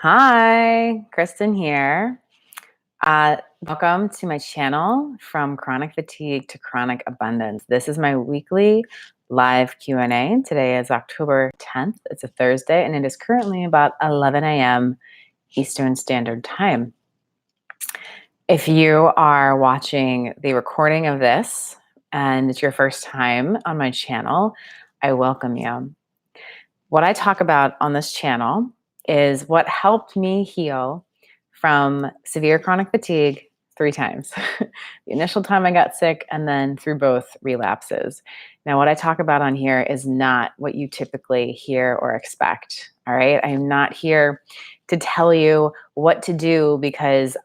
Hi, Kristen here. Welcome to my channel, From Chronic Fatigue to Chronic Abundance. This is my weekly live Q&A. Today is October 10th. It's a Thursday, and it is currently about 11 a.m. Eastern Standard Time. If you are watching the recording of this and it's your first time on my channel, I welcome you. What I talk about on this channel is what helped me heal from severe chronic fatigue 3 times. The initial time I got sick and then through both relapses. Now, what I talk about on here is not what you typically hear or expect, all right? I am not here to tell you what to do because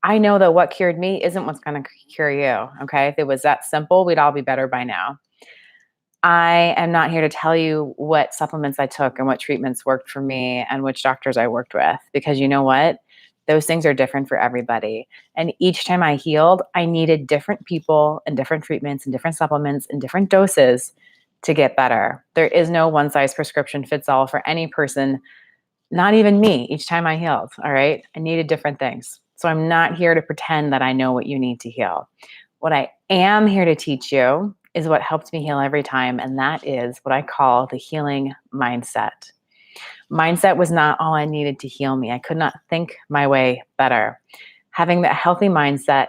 I know that what cured me isn't what's gonna cure you, okay? If it was that simple, we'd all be better by now. I am not here to tell you what supplements I took and what treatments worked for me and which doctors I worked with, because you know what? Those things are different for everybody. And each time I healed, I needed different people and different treatments and different supplements and different doses to get better. There is no one size prescription fits all for any person, not even me, each time I healed. All right. I needed different things. So I'm not here to pretend that I know what you need to heal. What I am here to teach you is what helped me heal every time, and that is what I call the healing mindset. Mindset was not all I needed to heal me. I could not think my way better. Having that healthy mindset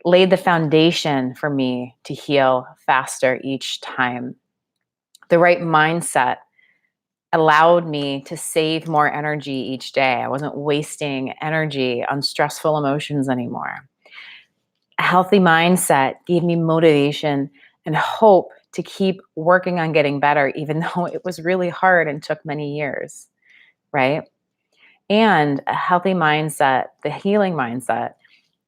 laid the foundation for me to heal faster each time. The right mindset allowed me to save more energy each day. I wasn't wasting energy on stressful emotions anymore. A healthy mindset gave me motivation and hope to keep working on getting better, even though it was really hard and took many years, right? And a healthy mindset, the healing mindset,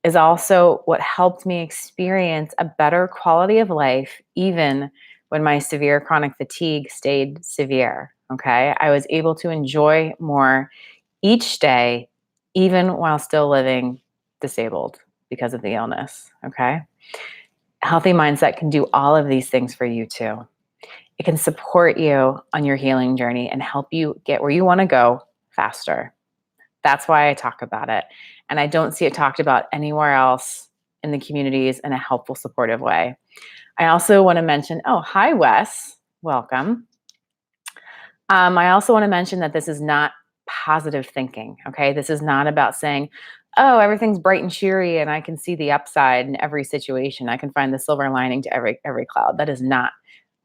is also what helped me experience a better quality of life, even when my severe chronic fatigue stayed severe. Okay. I was able to enjoy more each day, even while still living disabled because of the illness. Okay. A healthy mindset can do all of these things for you too. It can support you on your healing journey and help you get where you want to go faster. That's why I talk about it. And I don't see it talked about anywhere else in the communities in a helpful, supportive way. I also want to mention, oh, hi, Wes. Welcome. I also want to mention that this is not positive thinking, okay? This is not about saying, oh, everything's bright and cheery and I can see the upside in every situation. I can find the silver lining to every cloud. That is not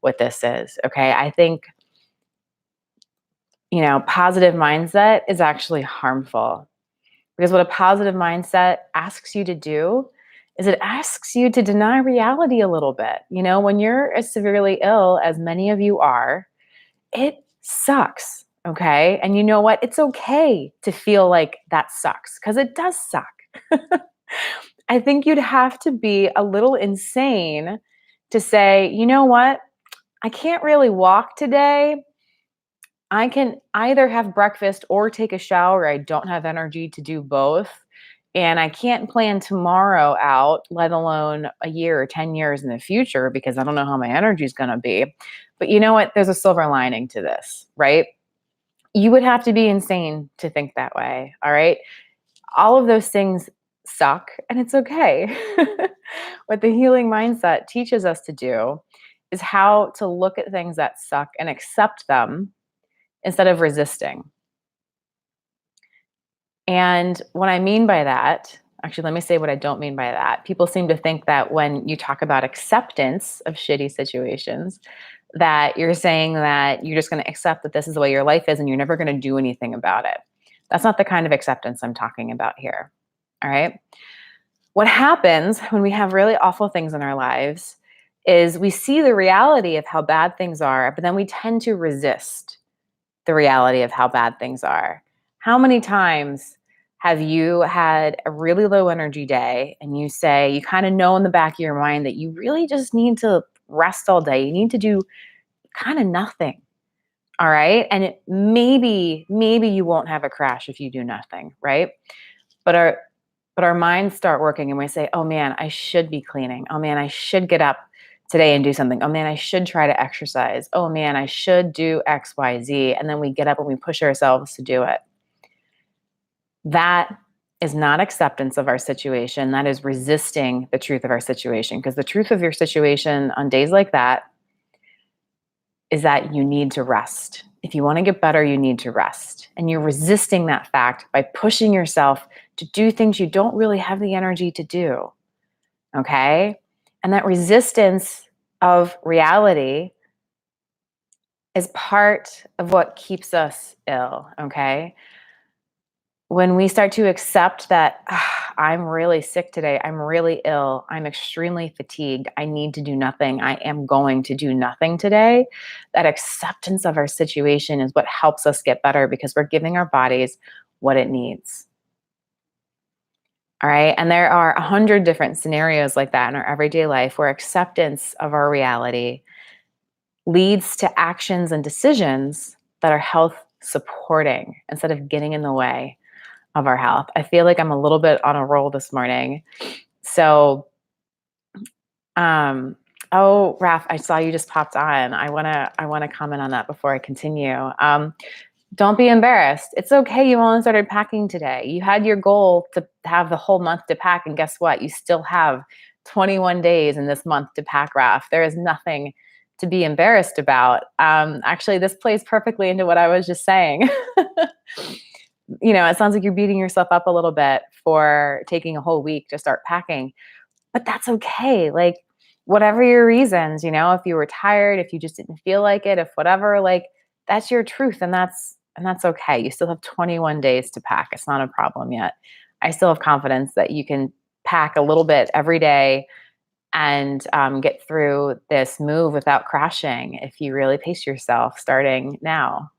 what this is, okay? I think, positive mindset is actually harmful. Because what a positive mindset asks you to do is it asks you to deny reality a little bit. When you're as severely ill as many of you are, it sucks. Okay. And you know what? It's okay to feel like that sucks because it does suck. I think you'd have to be a little insane to say, you know what? I can't really walk today. I can either have breakfast or take a shower. I don't have energy to do both. And I can't plan tomorrow out, let alone a year or 10 years in the future, because I don't know how my energy is going to be. But you know what? There's a silver lining to this, right? You would have to be insane to think that way. All right. All of those things suck, and it's okay. What the healing mindset teaches us to do is how to look at things that suck and accept them instead of resisting. And what I mean by that, actually, let me say what I don't mean by that. People seem to think that when you talk about acceptance of shitty situations, that you're saying that you're just going to accept that this is the way your life is and you're never going to do anything about it. That's not the kind of acceptance I'm talking about here. All right. What happens when we have really awful things in our lives is we see the reality of how bad things are, but then we tend to resist the reality of how bad things are. How many times have you had a really low energy day and you say, you kind of know in the back of your mind that you really just need to rest all day. You need to do kind of nothing. All right. And maybe you won't have a crash if you do nothing. Right. But our minds start working and we say, oh man, I should be cleaning. Oh man, I should get up today and do something. Oh man, I should try to exercise. Oh man, I should do X, Y, Z. And then we get up and we push ourselves to do it. That is not acceptance of our situation. That is resisting the truth of our situation. Because the truth of your situation on days like that is that you need to rest. If you want to get better, you need to rest. And you're resisting that fact by pushing yourself to do things you don't really have the energy to do. Okay? And that resistance of reality is part of what keeps us ill. Okay? When we start to accept that I'm really sick today, I'm really ill, I'm extremely fatigued, I need to do nothing, I am going to do nothing today, that acceptance of our situation is what helps us get better because we're giving our bodies what it needs. All right. And there are 100 different scenarios like that in our everyday life where acceptance of our reality leads to actions and decisions that are health supporting instead of getting in the way of our health. I feel like I'm a little bit on a roll this morning. So, oh, Raf, I saw you just popped on. I wanna comment on that before I continue. Don't be embarrassed. It's okay. You only started packing today. You had your goal to have the whole month to pack, and guess what? You still have 21 days in this month to pack, Raf. There is nothing to be embarrassed about. Actually, this plays perfectly into what I was just saying. It sounds like you're beating yourself up a little bit for taking a whole week to start packing, but that's okay. Like, whatever your reasons, if you were tired, if you just didn't feel like it, if whatever, like, that's your truth, and that's okay. You still have 21 days to pack. It's not a problem yet. I still have confidence that you can pack a little bit every day and get through this move without crashing if you really pace yourself starting now.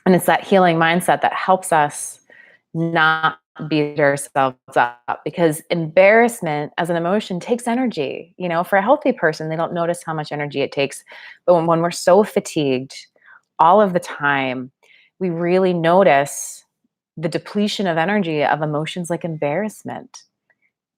And it's that healing mindset that helps us not beat ourselves up, because embarrassment as an emotion takes energy. For a healthy person, they don't notice how much energy it takes. But when we're so fatigued all of the time, we really notice the depletion of energy of emotions like embarrassment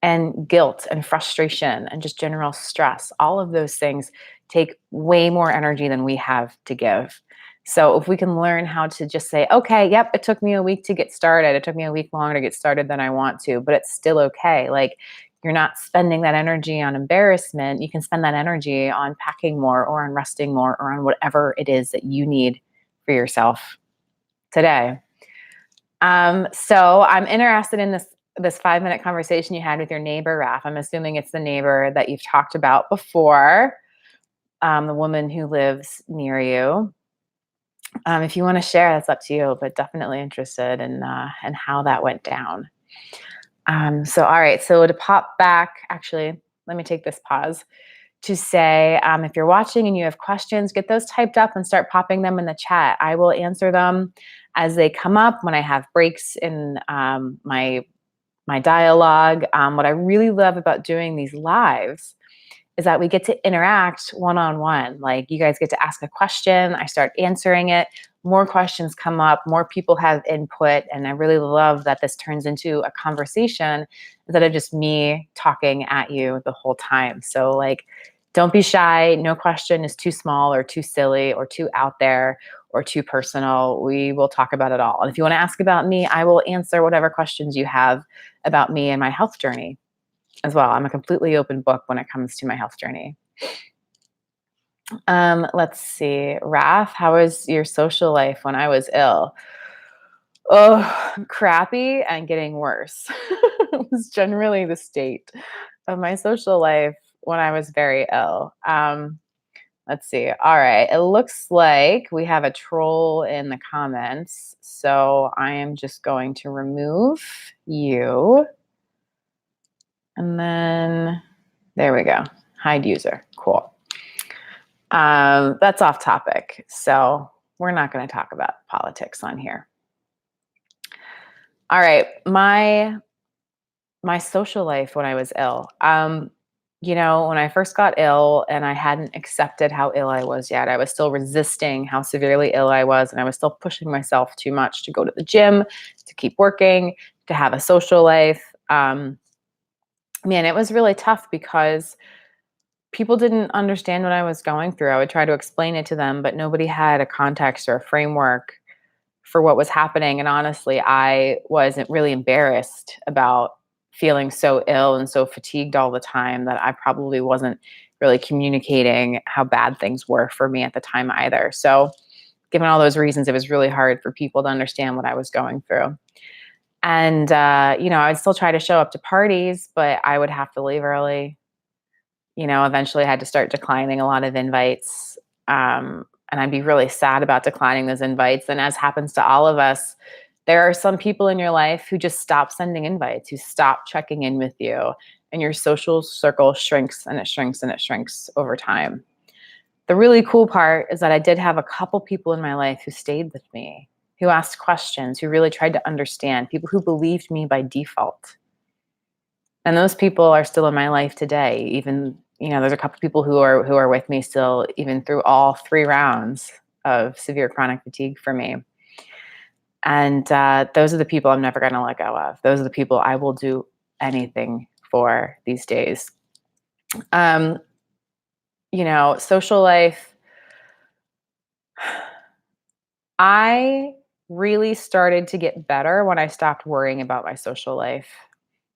and guilt and frustration and just general stress. All of those things take way more energy than we have to give. So if we can learn how to just say, okay, yep, it took me a week to get started. It took me a week longer to get started than I want to, but it's still okay. Like, you're not spending that energy on embarrassment. You can spend that energy on packing more or on resting more or on whatever it is that you need for yourself today. So I'm interested in this 5-minute conversation you had with your neighbor, Raf. I'm assuming it's the neighbor that you've talked about before, the woman who lives near you. If you want to share, that's up to you, but definitely interested in how that went down. All right. So to pop back, actually, let me take this pause to say, if you're watching and you have questions, get those typed up and start popping them in the chat. I will answer them as they come up when I have breaks in my dialogue. What I really love about doing these lives is that we get to interact one-on-one. Like, you guys get to ask a question, I start answering it, more questions come up, more people have input, and I really love that this turns into a conversation instead of just me talking at you the whole time. So, like, don't be shy. No question is too small or too silly or too out there or too personal. We will talk about it all. And if you want to ask about me, I will answer whatever questions you have about me and my health journey as well. I'm a completely open book when it comes to my health journey. Let's see. Raf, how was your social life when I was ill? Oh, crappy and getting worse. It was generally the state of my social life when I was very ill. Let's see. All right. It looks like we have a troll in the comments. So I am just going to remove you. And then there we go. Hide user. Cool. That's off topic. So we're not going to talk about politics on here. All right. My social life when I was ill. When I first got ill and I hadn't accepted how ill I was yet, I was still resisting how severely ill I was. And I was still pushing myself too much to go to the gym, to keep working, to have a social life. Man, it was really tough because people didn't understand what I was going through. I would try to explain it to them, but nobody had a context or a framework for what was happening. And honestly, I wasn't really embarrassed about feeling so ill and so fatigued all the time that I probably wasn't really communicating how bad things were for me at the time either. So, given all those reasons, it was really hard for people to understand what I was going through. And, I would still try to show up to parties, but I would have to leave early. Eventually I had to start declining a lot of invites. And I'd be really sad about declining those invites. And as happens to all of us, there are some people in your life who just stop sending invites, who stop checking in with you, and your social circle shrinks and it shrinks and it shrinks over time. The really cool part is that I did have a couple people in my life who stayed with me, who asked questions, who really tried to understand, people who believed me by default. And those people are still in my life today. Even, there's a couple people who are with me still, even through all 3 rounds of severe chronic fatigue for me. And those are the people I'm never going to let go of. Those are the people I will do anything for these days. Social life. I really started to get better when I stopped worrying about my social life.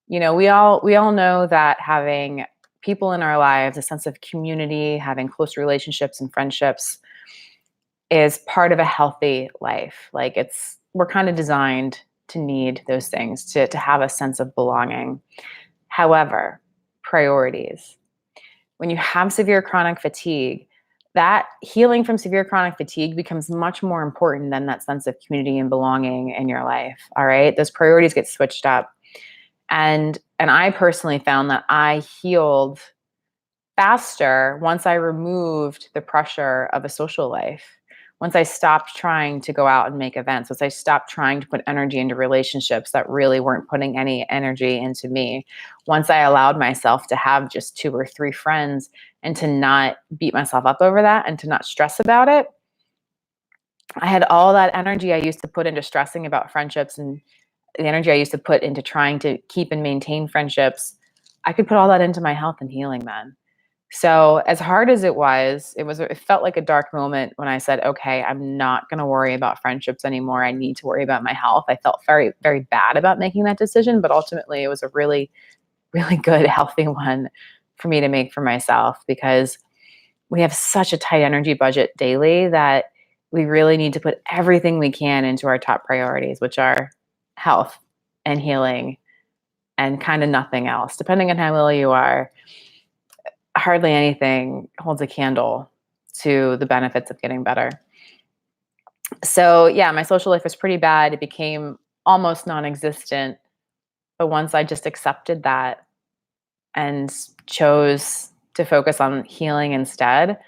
We all know that having people in our lives, a sense of community, having close relationships and friendships is part of a healthy life. Like we're kind of designed to need those things to have a sense of belonging. However, priorities. When you have severe chronic fatigue, that healing from severe chronic fatigue becomes much more important than that sense of community and belonging in your life. All right. Those priorities get switched up. And I personally found that I healed faster once I removed the pressure of a social life. Once I stopped trying to go out and make events, once I stopped trying to put energy into relationships that really weren't putting any energy into me, once I allowed myself to have just 2 or 3 friends and to not beat myself up over that and to not stress about it, I had all that energy I used to put into stressing about friendships and the energy I used to put into trying to keep and maintain friendships. I could put all that into my health and healing then. So as hard as it felt like a dark moment when I said, okay, I'm not going to worry about friendships anymore. I need to worry about my health. I felt very, very bad about making that decision, but ultimately it was a really, really good, healthy one for me to make for myself because we have such a tight energy budget daily that we really need to put everything we can into our top priorities, which are health and healing and kind of nothing else. Depending on how ill you are, hardly anything holds a candle to the benefits of getting better. So yeah, my social life was pretty bad. It became almost non-existent. But once I just accepted that and chose to focus on healing instead,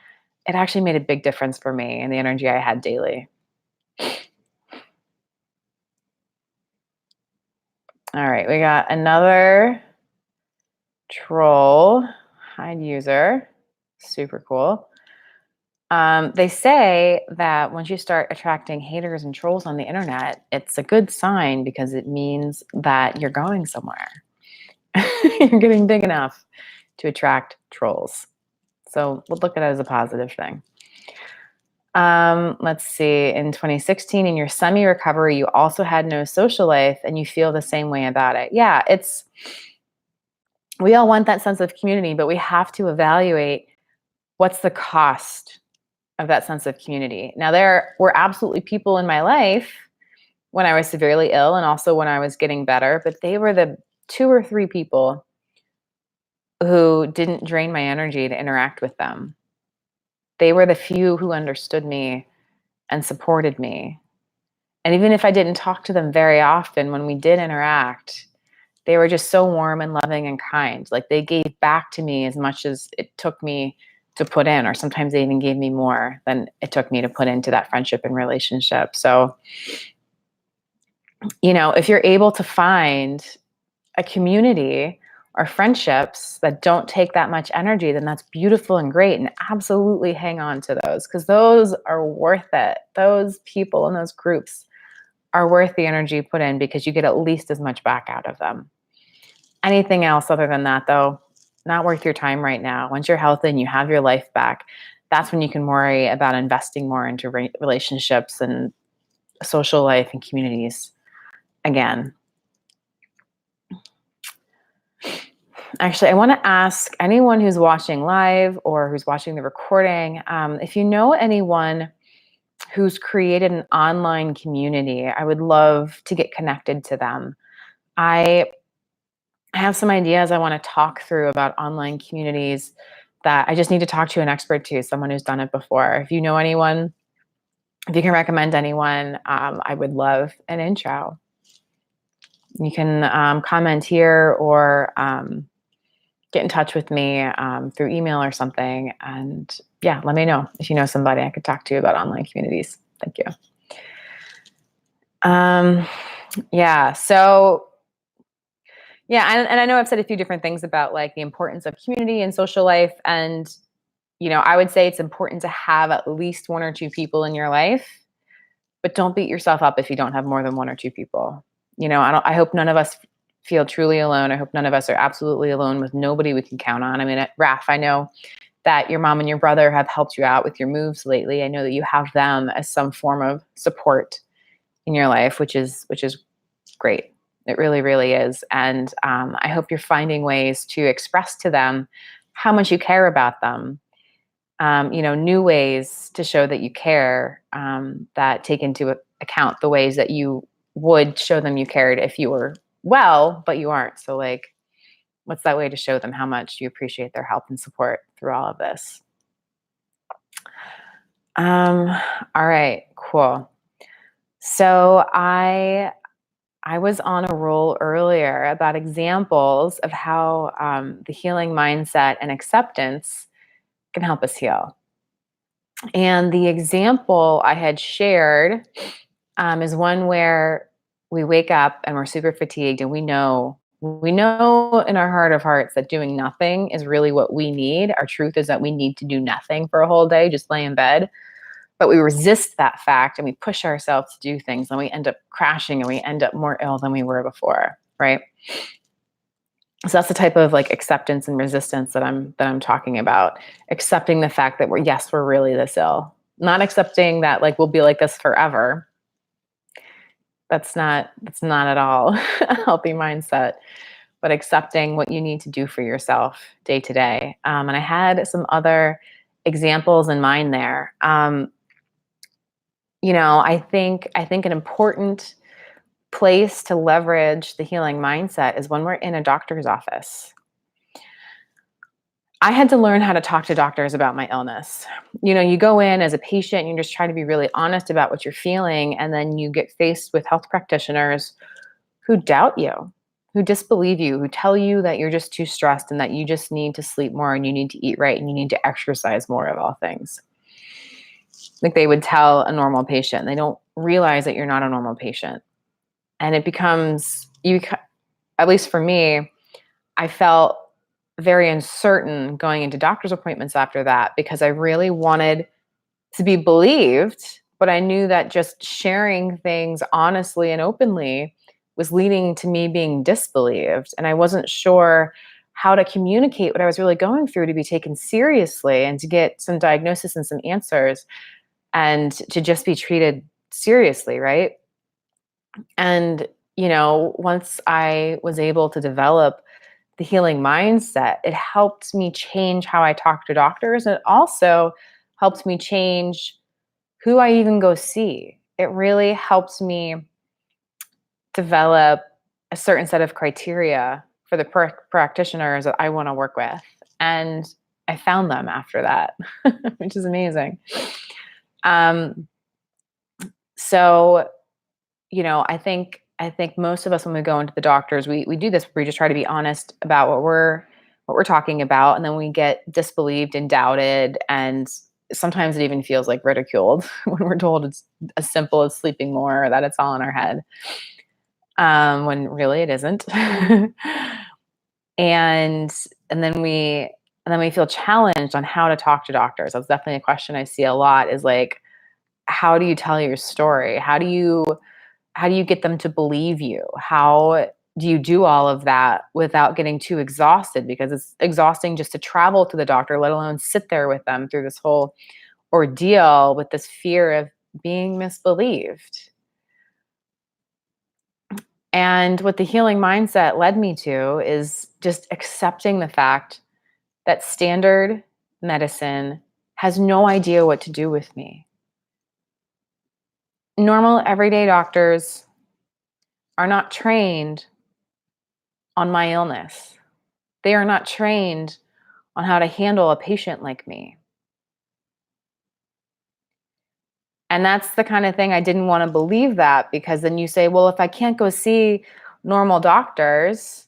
it actually made a big difference for me and the energy I had daily. All right, we got another troll, hide user, super cool. They say that once you start attracting haters and trolls on the internet, it's a good sign because it means that you're going somewhere. You're getting big enough to attract trolls. So we'll look at it as a positive thing. Let's see. In 2016, in your semi-recovery, you also had no social life and you feel the same way about it. Yeah, we all want that sense of community, but we have to evaluate what's the cost of that sense of community. Now, there were absolutely people in my life when I was severely ill and also when I was getting better, but they were the 2 or 3 people who didn't drain my energy to interact with them. They were the few who understood me and supported me. And even if I didn't talk to them very often, when we did interact, they were just so warm and loving and kind. Like they gave back to me as much as it took me to put in, or sometimes they even gave me more than it took me to put into that friendship and relationship. So, if you're able to find a community or friendships that don't take that much energy, then that's beautiful and great. And absolutely hang on to those because those are worth it. Those people and those groups are worth the energy put in because you get at least as much back out of them. Anything else other than that, though, not worth your time right now. Once you're healthy and you have your life back, that's when you can worry about investing more into relationships and social life and communities again. Actually, I want to ask anyone who's watching live or who's watching the recording, if you know anyone who's created an online community, I would love to get connected to them. I have some ideas I want to talk through about online communities that I just need to talk to an expert to, someone who's done it before. If you know anyone, if you can recommend anyone, I would love an intro. You can comment here or get in touch with me through email or something. And yeah, let me know if you know somebody I could talk to about online communities. Thank you. Yeah, so yeah, and I know I've said a few different things about like the importance of community and social life. And, you know, I would say it's important to have at least one or two people in your life, but don't beat yourself up if you don't have more than one or two people. You know, I hope none of us feel truly alone. I hope none of us are absolutely alone with nobody we can count on. I mean, Raf, I know that your mom and your brother have helped you out with your moves lately. I know that you have them as some form of support in your life, which is great. It really, really is. And I hope you're finding ways to express to them how much you care about them. You know, new ways to show that you care that take into account the ways that you would show them you cared if you were well, but you aren't. So like, what's that way to show them how much you appreciate their help and support through all of this? All right, cool. So I was on a roll earlier about examples of how the healing mindset and acceptance can help us heal. And the example I had shared is one where we wake up and we're super fatigued, and we know in our heart of hearts that doing nothing is really what we need. Our truth is that we need to do nothing for a whole day, just lay in bed. But we resist that fact and we push ourselves to do things, and we end up crashing and we end up more ill than we were before, right? So that's the type of like acceptance and resistance that I'm talking about. Accepting the fact that we're really this ill. Not accepting that like we'll be like this forever. That's not at all a healthy mindset. But accepting what you need to do for yourself day to day. And I had some other examples in mind there. You know, I think an important place to leverage the healing mindset is when we're in a doctor's office. I had to learn how to talk to doctors about my illness. You know, you go in as a patient and you just try to be really honest about what you're feeling, and then you get faced with health practitioners who doubt you, who disbelieve you, who tell you that you're just too stressed and that you just need to sleep more and you need to eat right and you need to exercise more of all things. Like they would tell a normal patient. They don't realize that you're not a normal patient. And it becomes, at least for me, I felt very uncertain going into doctor's appointments after that because I really wanted to be believed, but I knew that just sharing things honestly and openly was leading to me being disbelieved. And I wasn't sure how to communicate what I was really going through to be taken seriously and to get some diagnosis and some answers and to just be treated seriously, right? And, you know, once I was able to develop the healing mindset, it helped me change how I talk to doctors. And it also helped me change who I even go see. It really helps me develop a certain set of criteria for the practitioners that I want to work with. And I found them after that, which is amazing. So, you know, I think most of us, when we go into the doctors, we do this. We just try to be honest about what we're talking about, and then we get disbelieved and doubted, and sometimes it even feels like ridiculed when we're told it's as simple as sleeping more, or that it's all in our head, when really it isn't. and then we feel challenged on how to talk to doctors. That's definitely a question I see a lot. Is like, how do you tell your story? How do you get them to believe you? How do you do all of that without getting too exhausted? Because it's exhausting just to travel to the doctor, let alone sit there with them through this whole ordeal with this fear of being misbelieved. And what the healing mindset led me to is just accepting the fact that standard medicine has no idea what to do with me. Normal, everyday doctors are not trained on my illness. They are not trained on how to handle a patient like me. And that's the kind of thing I didn't want to believe, that because then you say, well, if I can't go see normal doctors,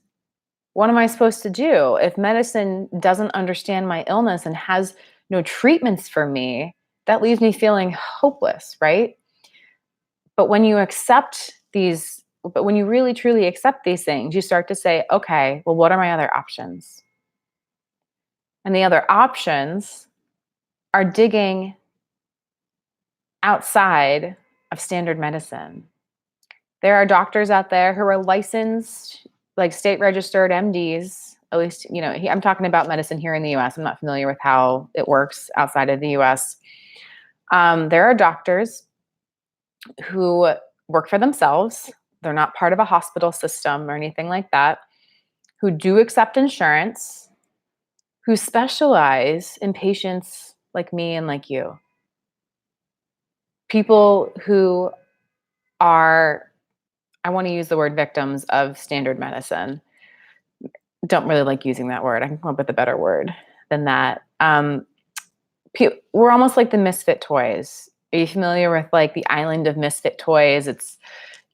what am I supposed to do? If medicine doesn't understand my illness and has no treatments for me, that leaves me feeling hopeless, right? But when you really truly accept these things, you start to say, okay, well, what are my other options? And the other options are digging outside of standard medicine. There are doctors out there who are licensed, like state registered MDs, at least, I'm talking about medicine here in the US. I'm not familiar with how it works outside of the US. There are doctors who work for themselves. They're not part of a hospital system or anything like that, who do accept insurance, who specialize in patients like me and like you. People who are, I want to use the word victims of standard medicine. Don't really like using that word. I can come up with a better word than that. We're almost like the misfit toys. Are you familiar with like the island of misfit toys? It's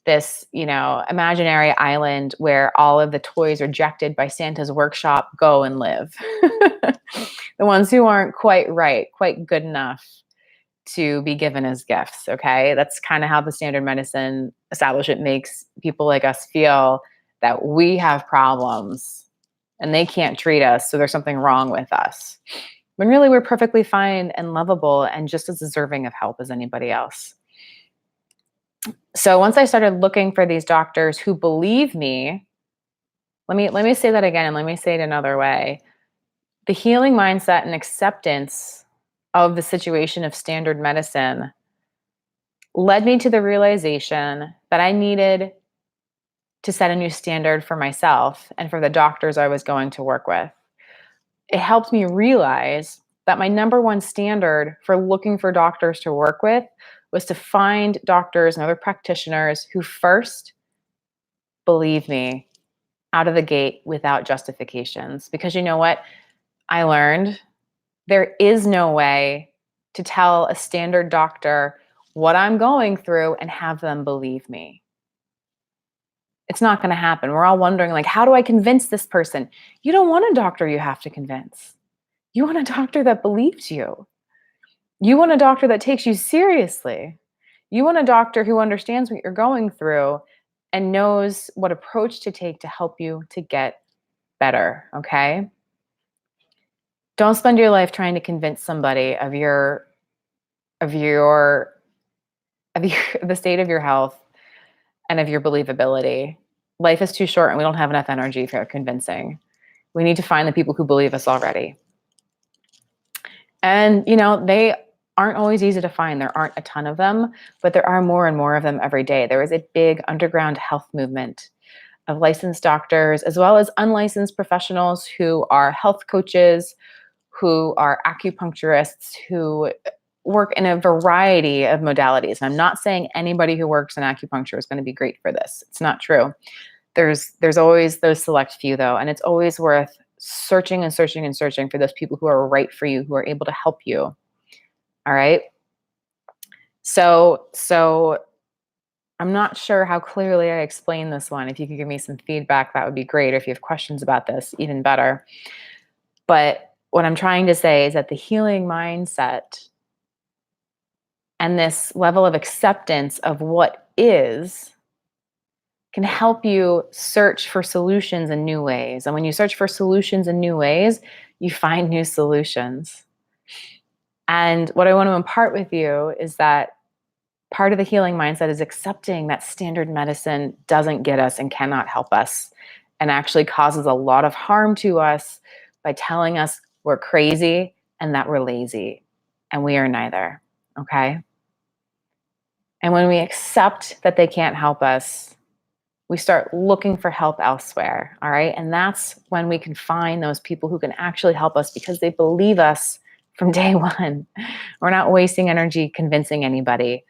this, imaginary island where all of the toys rejected by Santa's workshop go and live. The ones who aren't quite right, quite good enough to be given as gifts, okay? That's kind of how the standard medicine establishment makes people like us feel, that we have problems and they can't treat us, so there's something wrong with us. When really we're perfectly fine and lovable and just as deserving of help as anybody else. So once I started looking for these doctors who believe me, let me say that again, and let me say it another way. The healing mindset and acceptance of the situation of standard medicine led me to the realization that I needed to set a new standard for myself and for the doctors I was going to work with. It helped me realize that my number one standard for looking for doctors to work with was to find doctors and other practitioners who first believe me out of the gate without justifications. Because you know what? I learned there is no way to tell a standard doctor what I'm going through and have them believe me. It's not going to happen. We're all wondering, like, how do I convince this person? You don't want a doctor you have to convince. You want a doctor that believes you. You want a doctor that takes you seriously. You want a doctor who understands what you're going through and knows what approach to take to help you to get better, okay? Don't spend your life trying to convince somebody of the state of your health and of your believability. Life is too short and we don't have enough energy for convincing. We need to find the people who believe us already. And, they aren't always easy to find. There aren't a ton of them, but there are more and more of them every day. There is a big underground health movement of licensed doctors, as well as unlicensed professionals who are health coaches, who are acupuncturists, who work in a variety of modalities. And I'm not saying anybody who works in acupuncture is going to be great for this. It's not true. There's always those select few, though, and it's always worth searching and searching and searching for those people who are right for you, who are able to help you. All right. So I'm not sure how clearly I explained this one. If you could give me some feedback, that would be great. Or if you have questions about this, even better. But what I'm trying to say is that the healing mindset and this level of acceptance of what is can help you search for solutions in new ways. And when you search for solutions in new ways, you find new solutions. And what I want to impart with you is that part of the healing mindset is accepting that standard medicine doesn't get us and cannot help us, and actually causes a lot of harm to us by telling us we're crazy and that we're lazy. And we are neither. Okay? And when we accept that they can't help us, we start looking for help elsewhere. All right. And that's when we can find those people who can actually help us because they believe us from day one. We're not wasting energy convincing anybody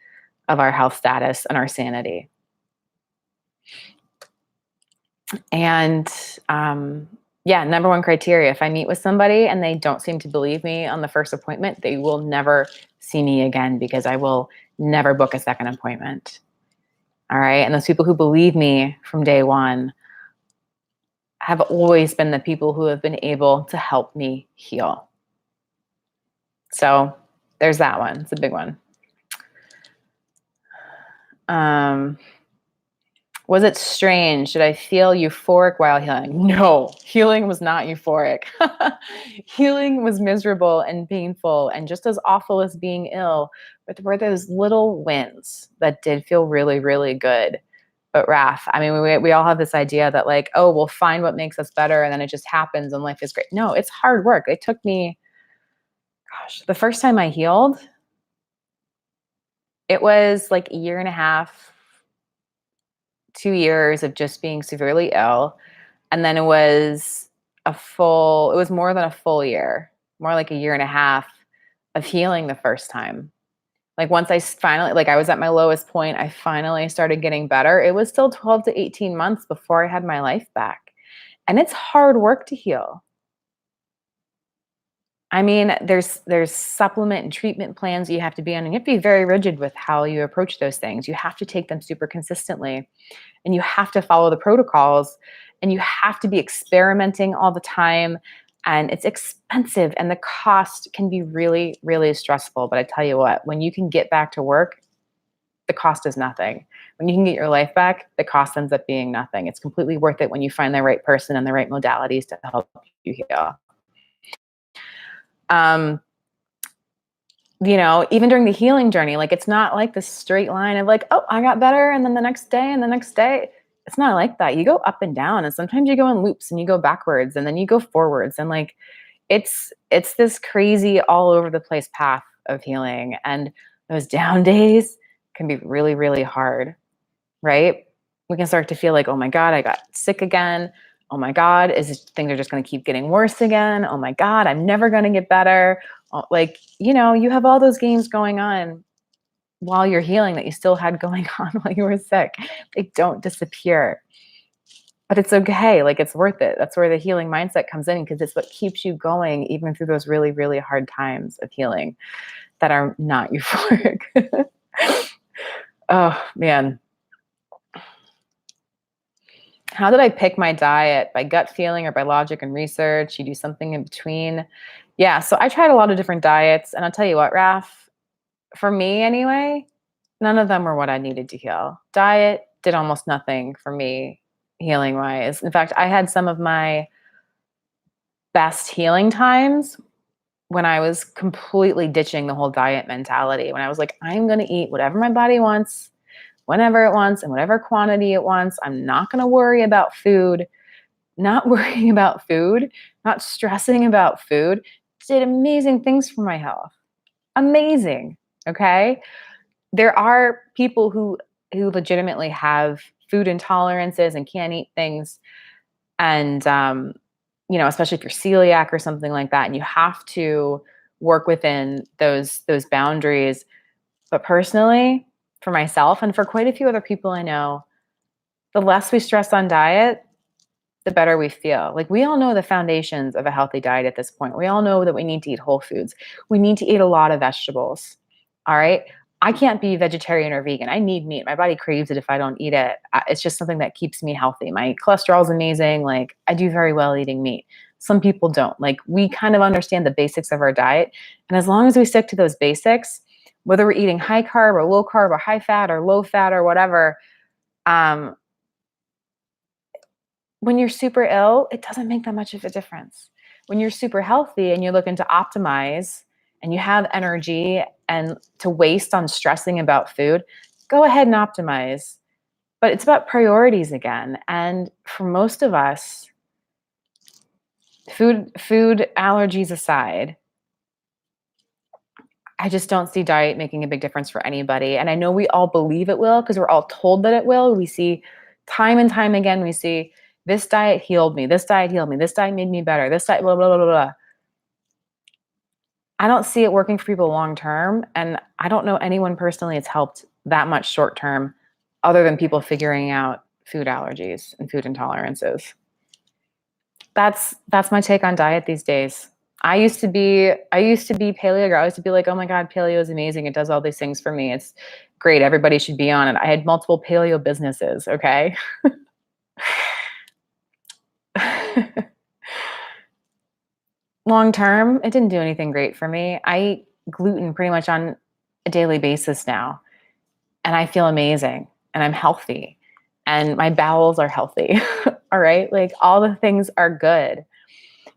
of our health status and our sanity. And yeah, number one criteria, if I meet with somebody and they don't seem to believe me on the first appointment, they will never see me again because I will never book a second appointment. All right. And those people who believe me from day one have always been the people who have been able to help me heal. So there's that one. It's a big one. Was it strange? Did I feel euphoric while healing? No, healing was not euphoric. Healing was miserable and painful and just as awful as being ill. But there were those little wins that did feel really, really good. But Raf, I mean, we all have this idea that like, oh, we'll find what makes us better and then it just happens and life is great. No, it's hard work. It took me, gosh, the first time I healed, it was like a year and a half, 2 years of just being severely ill. And then it was more than a full year, more like a year and a half of healing the first time. Like once I finally, like I was at my lowest point, I finally started getting better. It was still 12 to 18 months before I had my life back. And it's hard work to heal. I mean, there's supplement and treatment plans you have to be on, and you have to be very rigid with how you approach those things. You have to take them super consistently, and you have to follow the protocols, and you have to be experimenting all the time, and it's expensive, and the cost can be really, really stressful. But I tell you what, when you can get back to work, the cost is nothing. When you can get your life back, the cost ends up being nothing. It's completely worth it when you find the right person and the right modalities to help you heal. You know, even during the healing journey, like it's not like this straight line of like, oh, I got better. And then the next day and the next day, it's not like that. You go up and down, and sometimes you go in loops and you go backwards and then you go forwards. And like, it's this crazy all over the place path of healing. And those down days can be really, really hard, right? We can start to feel like, oh my God, I got sick again. Oh my God, things are just going to keep getting worse again. Oh my God, I'm never going to get better. Like, you know, you have all those games going on while you're healing that you still had going on while you were sick. They don't disappear. But it's okay. Like, it's worth it. That's where the healing mindset comes in, because it's what keeps you going even through those really, really hard times of healing that are not euphoric. Oh, man. How did I pick my diet? By gut feeling or by logic and research? You do something in between? Yeah, so I tried a lot of different diets, and I'll tell you what, Raf, for me anyway, none of them were what I needed to heal. Diet did almost nothing for me healing wise. In fact, I had some of my best healing times when I was completely ditching the whole diet mentality, when I was like, I'm going to eat whatever my body wants, whenever it wants, and whatever quantity it wants. I'm not going to worry about food. Not worrying about food, not stressing about food, did amazing things for my health. Amazing. Okay. There are people who legitimately have food intolerances and can't eat things. And, you know, especially if you're celiac or something like that, and you have to work within those boundaries. But personally, for myself and for quite a few other people I know, the less we stress on diet, the better we feel. Like, we all know the foundations of a healthy diet at this point. We all know that we need to eat whole foods. We need to eat a lot of vegetables. All right. I can't be vegetarian or vegan. I need meat. My body craves it if I don't eat it. It's just something that keeps me healthy. My cholesterol is amazing. Like, I do very well eating meat. Some people don't. Like, we kind of understand the basics of our diet. And as long as we stick to those basics, whether we're eating high carb or low carb or high fat or low fat or whatever, when you're super ill, it doesn't make that much of a difference. When you're super healthy and you're looking to optimize and you have energy and to waste on stressing about food, go ahead and optimize. But it's about priorities again. And for most of us, food allergies aside, I just don't see diet making a big difference for anybody. And I know we all believe it will because we're all told that it will. We see Time and time again, we see this diet healed me. This diet healed me. This diet made me better. This diet, blah, blah, blah, blah, blah. I don't see it working for people long term. And I don't know anyone personally it's helped that much short term other than people figuring out food allergies and food intolerances. That's my take on diet these days. I used to be paleo girl. I used to be like, oh my God, paleo is amazing. It does all these things for me. It's great. Everybody should be on it. I had multiple paleo businesses. Okay. Long term, it didn't do anything great for me. I eat gluten pretty much on a daily basis now, and I feel amazing, and I'm healthy, and my bowels are healthy. All right. Like all the things are good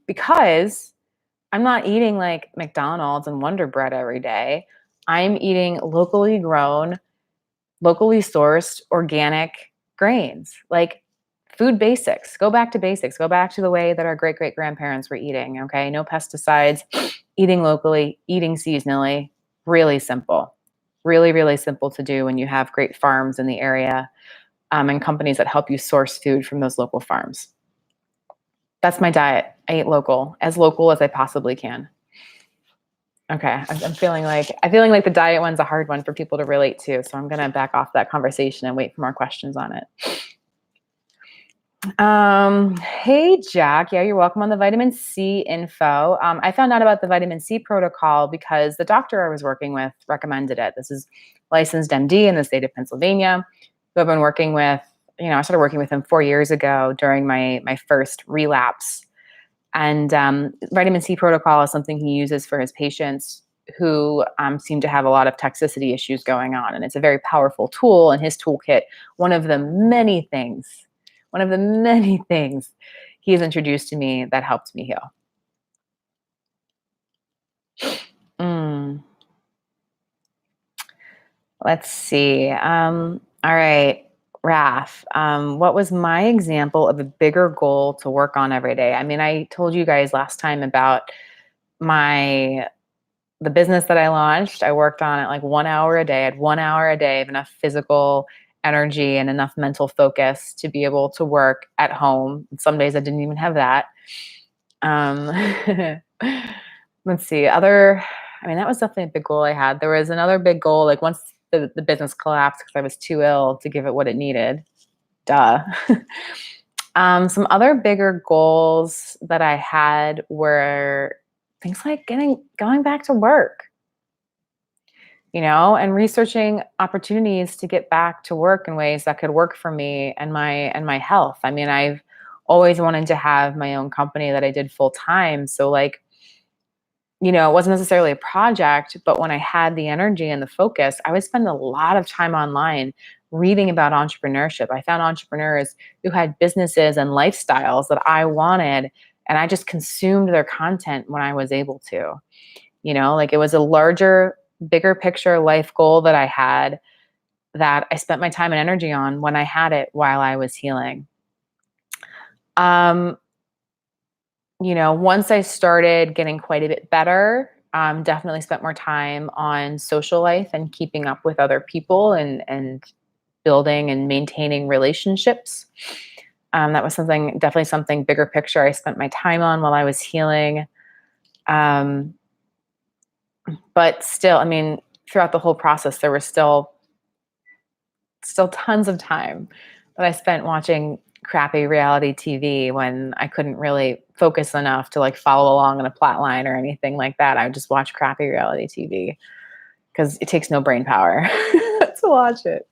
because I'm not eating like McDonald's and Wonder Bread every day. I'm eating locally grown, locally sourced, organic grains, like food basics. Go back to basics. Go back to the way that our great great grandparents were eating. Okay. No pesticides, eating locally, eating seasonally. Really simple. Really, really simple to do when you have great farms in the area and companies that help you source food from those local farms. That's my diet. I eat local as I possibly can. Okay, I'm feeling like the diet one's a hard one for people to relate to, so I'm gonna back off that conversation and wait for more questions on it. Hey Jack, yeah, you're welcome on the vitamin C info. I found out about the vitamin C protocol because the doctor I was working with recommended it. This is licensed MD in the state of Pennsylvania, who I've been working with. I started working with him 4 years ago during my first relapse. And vitamin C protocol is something he uses for his patients who seem to have a lot of toxicity issues going on. And it's a very powerful tool in his toolkit. One of the many things he's introduced to me that helped me heal. Let's see. All right. Raf, what was my example of a bigger goal to work on every day? I mean, I told you guys last time about the business that I launched. I worked on it like 1 hour a day. I had 1 hour a day of enough physical energy and enough mental focus to be able to work at home. Some days I didn't even have that. Let's see. That was definitely a big goal I had. There was another big goal, like once the business collapsed because I was too ill to give it what it needed. Duh. Some other bigger goals that I had were things like going back to work, and researching opportunities to get back to work in ways that could work for me and my health. I mean, I've always wanted to have my own company that I did full time. So it wasn't necessarily a project, but when I had the energy and the focus, I would spend a lot of time online reading about entrepreneurship. I found entrepreneurs who had businesses and lifestyles that I wanted, and I just consumed their content when I was able to. It was a larger, bigger picture life goal that I had that I spent my time and energy on when I had it while I was healing. Once I started getting quite a bit better, definitely spent more time on social life and keeping up with other people and building and maintaining relationships. That was definitely something bigger picture I spent my time on while I was healing. But still, throughout the whole process, there was still tons of time that I spent watching crappy reality TV when I couldn't really focus enough to follow along on a plot line or anything like that. I would just watch crappy reality TV because it takes no brain power to watch it.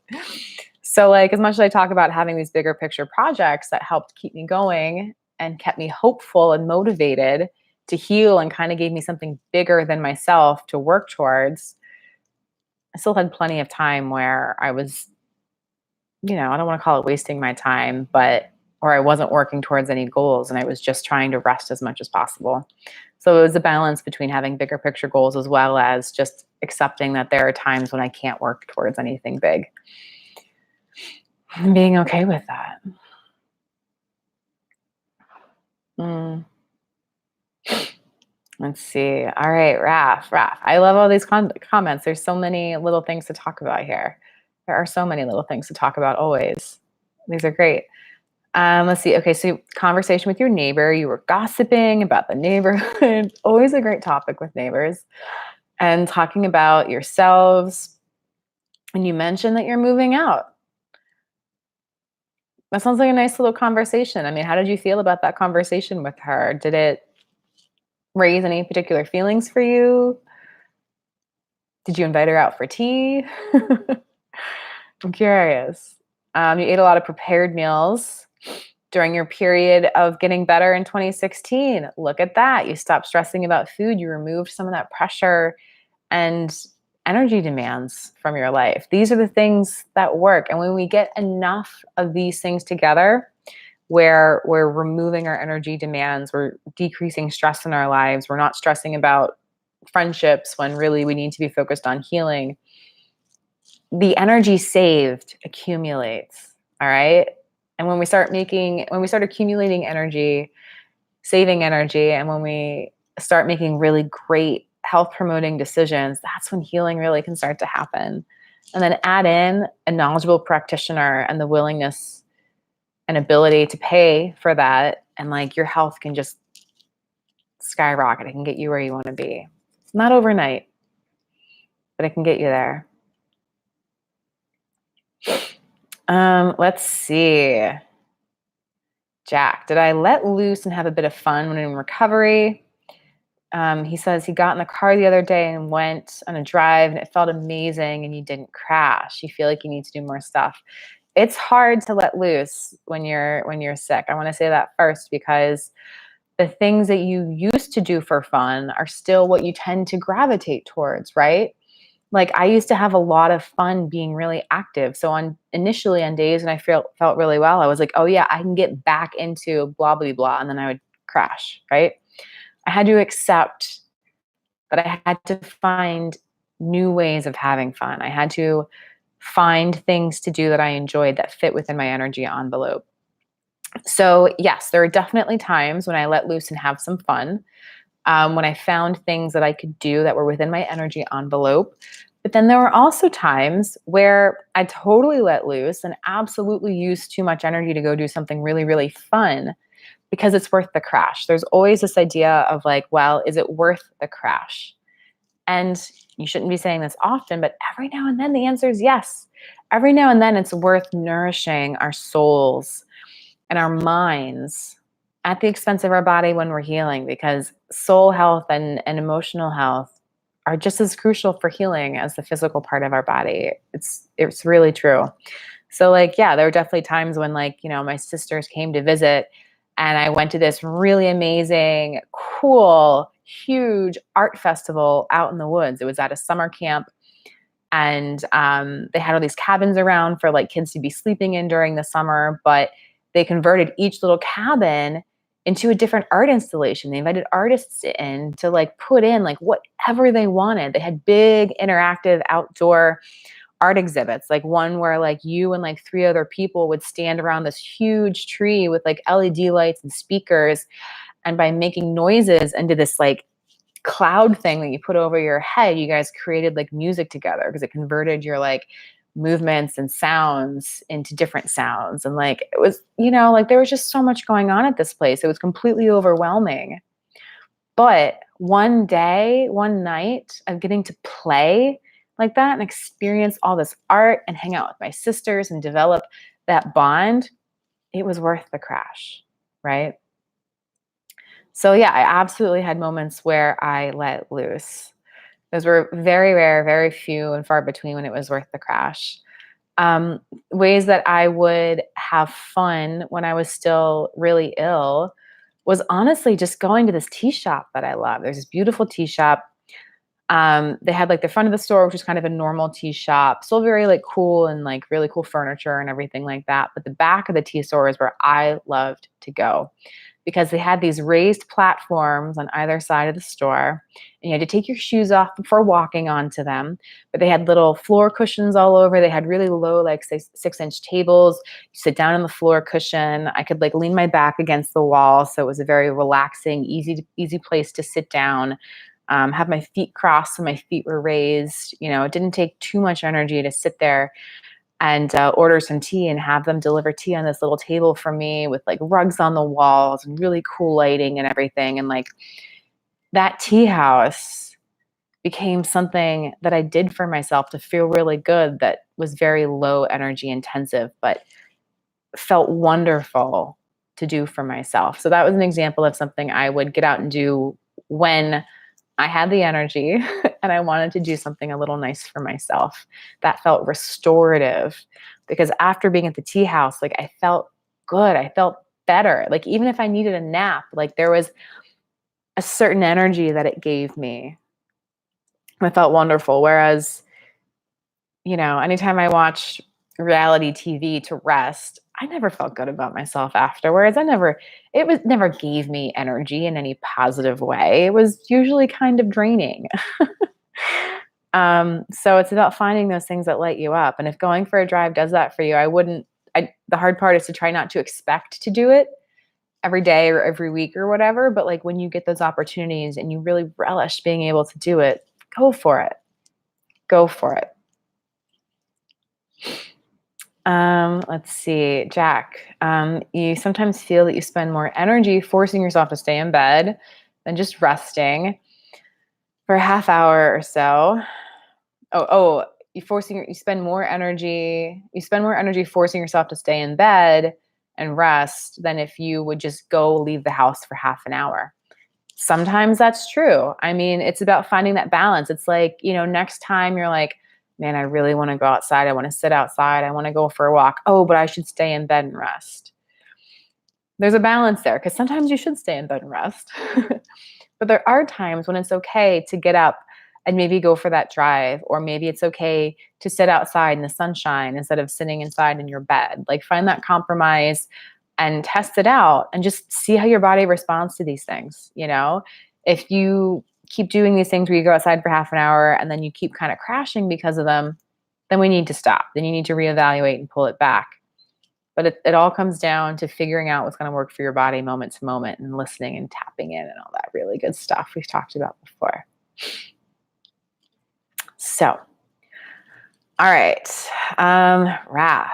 So as much as I talk about having these bigger picture projects that helped keep me going and kept me hopeful and motivated to heal and kind of gave me something bigger than myself to work towards, I still had plenty of time where I was, I don't want to call it wasting my time, or I wasn't working towards any goals and I was just trying to rest as much as possible. So it was a balance between having bigger picture goals as well as just accepting that there are times when I can't work towards anything big and being okay with that. Let's see. All right, Raf. I love all these comments. There's so many little things to talk about here. There are so many little things to talk about always. These are great. Let's see. Okay, so conversation with your neighbor. You were gossiping about the neighborhood. Always a great topic with neighbors. And talking about yourselves. And you mentioned that you're moving out. That sounds like a nice little conversation. I mean, how did you feel about that conversation with her? Did it raise any particular feelings for you? Did you invite her out for tea? I'm curious. You ate a lot of prepared meals during your period of getting better in 2016. Look at that. You stopped stressing about food. You removed some of that pressure and energy demands from your life. These are the things that work. And when we get enough of these things together, where we're removing our energy demands, we're decreasing stress in our lives, we're not stressing about friendships when really we need to be focused on healing, the energy saved accumulates. All right. And when we start accumulating energy, saving energy, and when we start making really great health promoting decisions, that's when healing really can start to happen. And then add in a knowledgeable practitioner and the willingness and ability to pay for that. And like your health can just skyrocket. It can get you where you want to be. It's not overnight, but it can get you there. Let's see. Jack, did I let loose and have a bit of fun when in recovery? He says he got in the car the other day and went on a drive and it felt amazing and you didn't crash. You feel like you need to do more stuff. It's hard to let loose when you're sick. I want to say that first because the things that you used to do for fun are still what you tend to gravitate towards, right? Like I used to have a lot of fun being really active. So initially on days when I felt really well, I was like, oh yeah, I can get back into blah, blah, blah. And then I would crash, right? I had to accept that I had to find new ways of having fun. I had to find things to do that I enjoyed that fit within my energy envelope. So yes, there are definitely times when I let loose and have some fun. When I found things that I could do that were within my energy envelope. But then there were also times where I totally let loose and absolutely used too much energy to go do something really, really fun because it's worth the crash. There's always this idea of like, well, is it worth the crash? And you shouldn't be saying this often, but every now and then the answer is yes. Every now and then it's worth nourishing our souls and our minds at the expense of our body when we're healing, because soul health and emotional health are just as crucial for healing as the physical part of our body. It's really true. So like, yeah, there were definitely times when like, my sisters came to visit and I went to this really amazing, cool, huge art festival out in the woods. It was at a summer camp. And they had all these cabins around for like kids to be sleeping in during the summer, but they converted each little cabin into a different art installation. They invited artists in to like put in like whatever they wanted. They had big interactive outdoor art exhibits, like one where like you and like 3 other people would stand around this huge tree with like LED lights and speakers. And by making noises into this like cloud thing that you put over your head, you guys created like music together because it converted your like movements and sounds into different sounds. And like it was, like there was just so much going on at this place. It was completely overwhelming. But one day, one night of getting to play like that and experience all this art and hang out with my sisters and develop that bond, it was worth the crash, right? So yeah, I absolutely had moments where I let loose. Those were very rare, very few and far between when it was worth the crash. Ways that I would have fun when I was still really ill was honestly just going to this tea shop that I love. There's this beautiful tea shop. They had like the front of the store, which was kind of a normal tea shop, still very like cool and like really cool furniture and everything like that. But the back of the tea store is where I loved to go, because they had these raised platforms on either side of the store, and you had to take your shoes off before walking onto them. But they had little floor cushions all over. They had really low, like 6-inch tables. You sit down on the floor cushion. I could like lean my back against the wall, so it was a very relaxing, easy place to sit down. Have my feet crossed so my feet were raised. It didn't take too much energy to sit there. and order some tea and have them deliver tea on this little table for me with like rugs on the walls and really cool lighting and everything. And like that tea house became something that I did for myself to feel really good, that was very low energy intensive, but felt wonderful to do for myself. So that was an example of something I would get out and do when I had the energy and I wanted to do something a little nice for myself. That felt restorative, because after being at the tea house, like I felt good. I felt better. Like even if I needed a nap, like there was a certain energy that it gave me. I felt wonderful. Whereas, anytime I watch reality TV to rest, I never felt good about myself afterwards. It never gave me energy in any positive way. It was usually kind of draining. So it's about finding those things that light you up. And if going for a drive does that for you, the hard part is to try not to expect to do it every day or every week or whatever. But like when you get those opportunities and you really relish being able to do it, go for it. Go for it. Let's see, Jack. You sometimes feel that you spend more energy forcing yourself to stay in bed than just resting for a half hour or so. You spend more energy forcing yourself to stay in bed and rest than if you would just go leave the house for half an hour. Sometimes that's true. I mean, it's about finding that balance. It's like, next time you're like, man, I really want to go outside. I want to sit outside. I want to go for a walk. Oh, but I should stay in bed and rest. There's a balance there, because sometimes you should stay in bed and rest. But there are times when it's okay to get up and maybe go for that drive, or maybe it's okay to sit outside in the sunshine instead of sitting inside in your bed. Like find that compromise and test it out and just see how your body responds to these things. If you keep doing these things where you go outside for half an hour and then you keep kind of crashing because of them, then we need to stop. Then you need to reevaluate and pull it back. But it all comes down to figuring out what's going to work for your body moment to moment, and listening and tapping in and all that really good stuff we've talked about before. So, all right. Raph,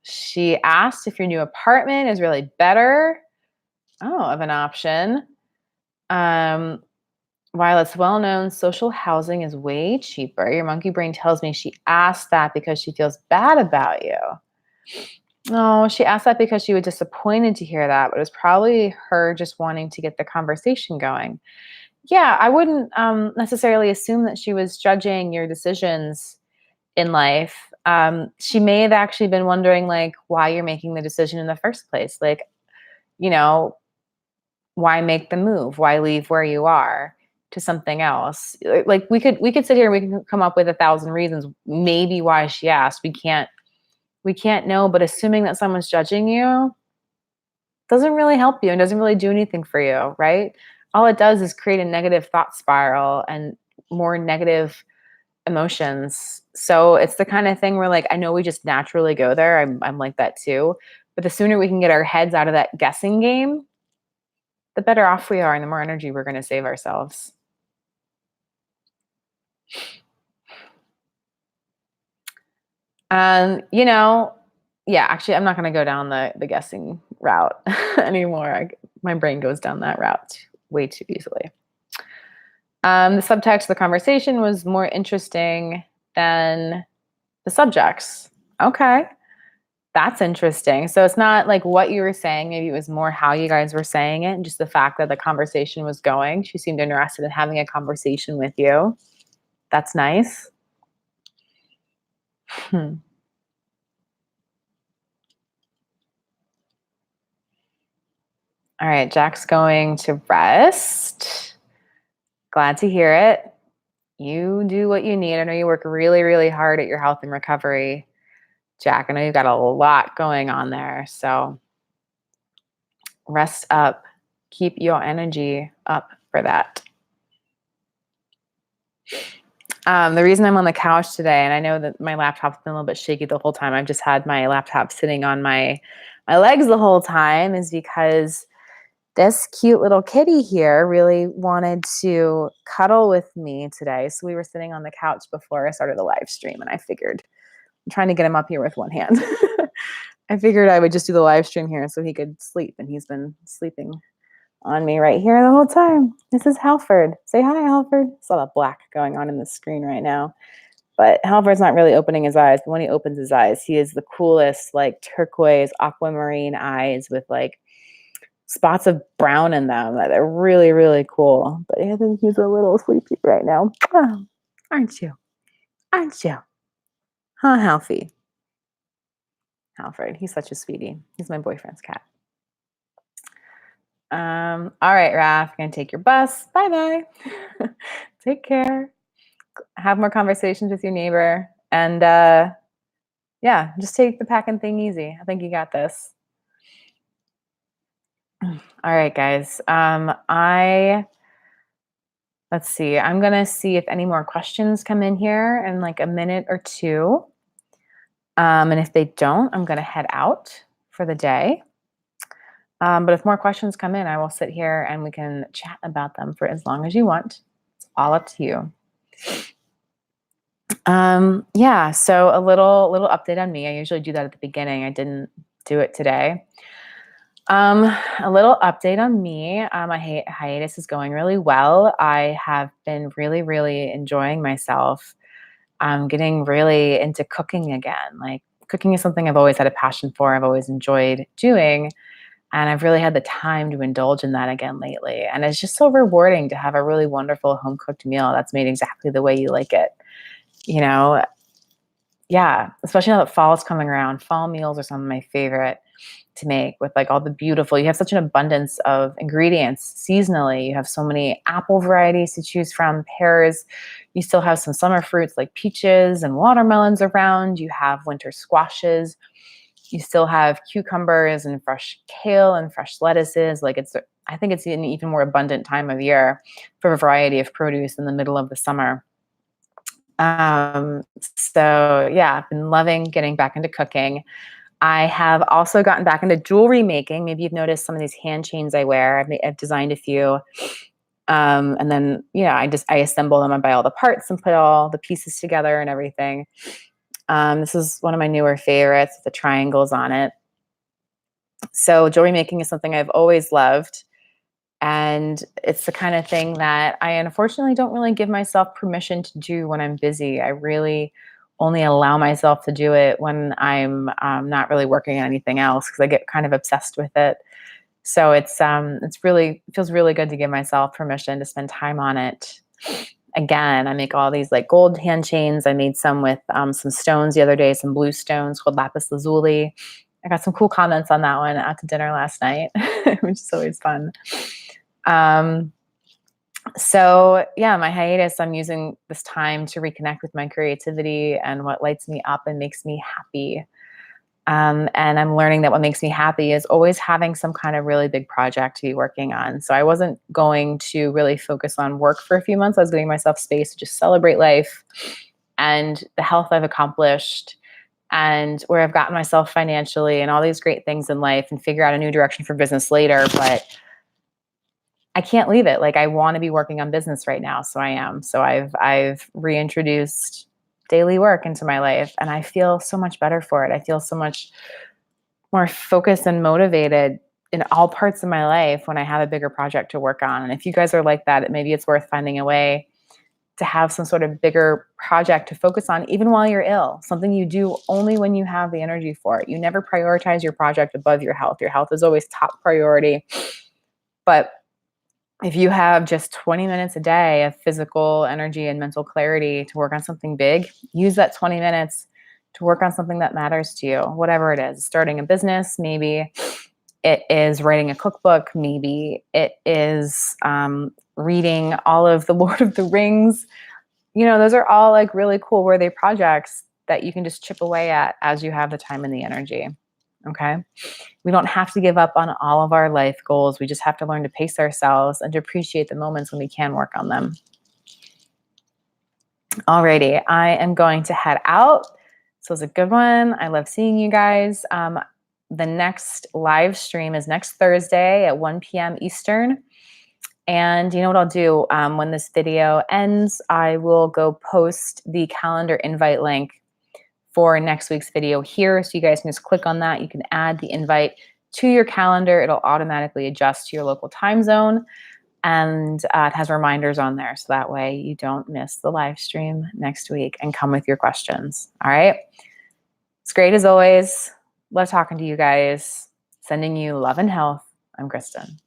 she asked if your new apartment is really better. Of an option. While it's well known, social housing is way cheaper. Your monkey brain tells me she asked that because she feels bad about you. No, she asked that because she was disappointed to hear that, but it was probably her just wanting to get the conversation going. Yeah, I wouldn't necessarily assume that she was judging your decisions in life. She may have actually been wondering, like, why you're making the decision in the first place. Like, why make the move? Why leave where you are to something else? Like we could sit here and we can come up with 1,000 reasons maybe why she asked. We can't know, but assuming that someone's judging you doesn't really help you and doesn't really do anything for you, right? All it does is create a negative thought spiral and more negative emotions. So it's the kind of thing where, like, I know we just naturally go there. I'm like that too. But the sooner we can get our heads out of that guessing game, the better off we are and the more energy we're going to save ourselves. Yeah, actually, I'm not going to go down the guessing route anymore. My brain goes down that route way too easily. The subtext of the conversation was more interesting than the subjects. Okay. That's interesting. So it's not like what you were saying. Maybe it was more how you guys were saying it and just the fact that the conversation was going. She seemed interested in having a conversation with you. That's nice. All right, Jack's going to rest. Glad to hear it. You do what you need. I know you work really, really hard at your health and recovery, Jack. I know you've got a lot going on there. So rest up. Keep your energy up for that. The reason I'm on the couch today, and I know that my laptop's been a little bit shaky the whole time. I've just had my laptop sitting on my legs the whole time, is because this cute little kitty here really wanted to cuddle with me today. So we were sitting on the couch before I started the live stream, and I figured trying to get him up here with one hand. I figured I would just do the live stream here so he could sleep, and he's been sleeping on me right here the whole time. This is Halford. Say hi, Halford. It's a lot of black going on in the screen right now. But Halford's not really opening his eyes. But when he opens his eyes, he is the coolest, like turquoise, aquamarine eyes with like spots of brown in them. They're really, really cool. But I think he's a little sleepy right now. Oh, aren't you? Aren't you? Huh, Halfie? Halford, he's such a sweetie. He's my boyfriend's cat. All right, Raph, gonna take your bus. Bye-bye. Take care. Have more conversations with your neighbor. And yeah, just take the packing thing easy. I think you got this. All right, guys. Let's see. I'm gonna see if any more questions come in here in like a minute or two. And if they don't, I'm gonna head out for the day. But if more questions come in, I will sit here and we can chat about them for as long as you want. It's all up to you. Yeah, so a little update on me. I usually do that at the beginning. I didn't do it today. A little update on me. My hiatus is going really well. I have been really, really enjoying myself. I'm getting really into cooking again. Like cooking is something I've always had a passion for. I've always enjoyed doing. And I've really had the time to indulge in that again lately. And it's just so rewarding to have a really wonderful home cooked meal that's made exactly the way you like it. You know, yeah, especially now that fall is coming around. Fall meals are some of my favorite to make with like all the beautiful, you have such an abundance of ingredients seasonally. You have so many apple varieties to choose from, pears. You still have some summer fruits like peaches and watermelons around. You have winter squashes. You still have cucumbers and fresh kale and fresh lettuces. Like I think it's an even more abundant time of year for a variety of produce in the middle of the summer. So yeah, I've been loving getting back into cooking. I have also gotten back into jewelry making. Maybe you've noticed some of these hand chains I wear. I've designed a few. And then, I assemble them. I buy all the parts and put all the pieces together and everything. This is one of my newer favorites with the triangles on it. So jewelry making is something I've always loved. And it's the kind of thing that I unfortunately don't really give myself permission to do when I'm busy. I really only allow myself to do it when I'm not really working on anything else because I get kind of obsessed with it. So it feels really good to give myself permission to spend time on it. Again, I make all these like gold hand chains. I made some with some stones the other day, some blue stones called lapis lazuli. I got some cool comments on that one out to dinner last night, which is always fun. So yeah, my hiatus, I'm using this time to reconnect with my creativity and what lights me up and makes me happy. And I'm learning that what makes me happy is always having some kind of really big project to be working on. So I wasn't going to really focus on work for a few months. I was giving myself space to just celebrate life and the health I've accomplished and where I've gotten myself financially and all these great things in life and figure out a new direction for business later. But I can't leave it. Like I want to be working on business right now. So I am. So I've reintroduced daily work into my life and I feel so much better for it. I feel so much more focused and motivated in all parts of my life when I have a bigger project to work on. And if you guys are like that, maybe it's worth finding a way to have some sort of bigger project to focus on, even while you're ill, something you do only when you have the energy for it. You never prioritize your project above your health. Your health is always top priority. But if you have just 20 minutes a day of physical energy and mental clarity to work on something big, use that 20 minutes to work on something that matters to you, whatever it is. Starting a business, maybe it is writing a cookbook, maybe it is reading all of the Lord of the Rings. Those are all like really cool, worthy projects that you can just chip away at as you have the time and the energy. Okay. We don't have to give up on all of our life goals. We just have to learn to pace ourselves and to appreciate the moments when we can work on them. Alrighty, I am going to head out. So it's a good one. I love seeing you guys. The next live stream is next Thursday at 1 p.m. Eastern. And you know what I'll do? When this video ends, I will go post the calendar invite link for next week's video here. So you guys can just click on that. You can add the invite to your calendar. It'll automatically adjust to your local time zone. And it has reminders on there. So that way you don't miss the live stream next week, and come with your questions. All right. It's great as always. Love talking to you guys. Sending you love and health. I'm Kristen.